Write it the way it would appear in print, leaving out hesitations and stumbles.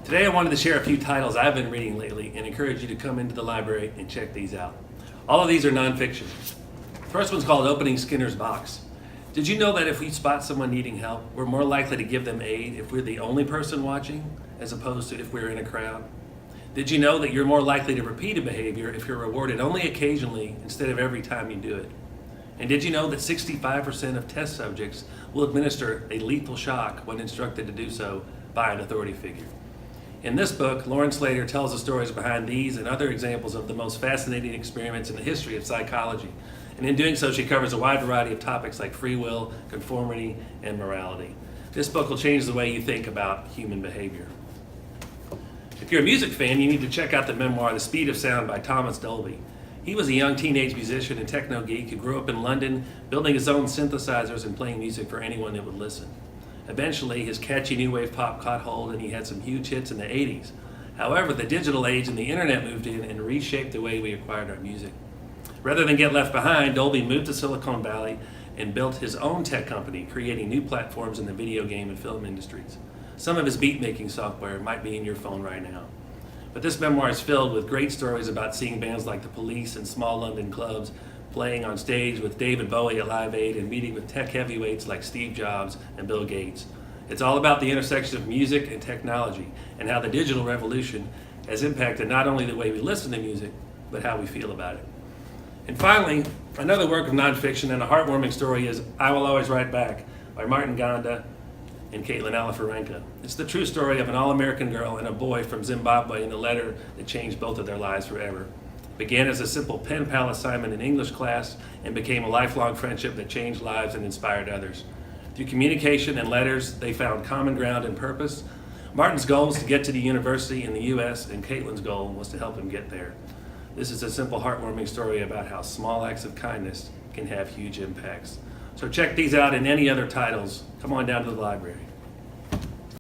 Today I wanted to share a few titles I've been reading lately and encourage you to come into the library and check these out. All of these are nonfiction. The first one's called Opening Skinner's Box. Did you know that if we spot someone needing help, we're more likely to give them aid if we're the only person watching, as opposed to if we're in a crowd? Did you know that you're more likely to repeat a behavior if you're rewarded only occasionally instead of every time you do it? And did you know that 65% of test subjects will administer a lethal shock when instructed to do so by an authority figure? In this book, Lauren Slater tells the stories behind these and other examples of the most fascinating experiments in the history of psychology. And in doing so, she covers a wide variety of topics like free will, conformity, and morality. This book will change the way you think about human behavior. If you're a music fan, you need to check out the memoir, The Speed of Sound by Thomas Dolby. He was a young teenage musician and techno geek who grew up in London, building his own synthesizers and playing music for anyone that would listen. Eventually, his catchy new wave pop caught hold and he had some huge hits in the 80s. However, the digital age and the internet moved in and reshaped the way we acquired our music. Rather than get left behind, Dolby moved to Silicon Valley and built his own tech company, creating new platforms in the video game and film industries. Some of his beat-making software might be in your phone right now. But this memoir is filled with great stories about seeing bands like The Police and small London clubs, playing on stage with David Bowie at Live Aid, and meeting with tech heavyweights like Steve Jobs and Bill Gates. It's all about the intersection of music and technology and how the digital revolution has impacted not only the way we listen to music, but how we feel about it. And finally, another work of nonfiction and a heartwarming story is I Will Always Write Back by Martin Ganda and Caitlin Alafarenka. It's the true story of an all-American girl and a boy from Zimbabwe and the letter that changed both of their lives forever. It began as a simple pen pal assignment in English class and became a lifelong friendship that changed lives and inspired others. Through communication and letters, they found common ground and purpose. Martin's goal was to get to the university in the US, and Caitlin's goal was to help him get there. This is a simple, heartwarming story about how small acts of kindness can have huge impacts. So check these out and any other titles. Come on down to the library.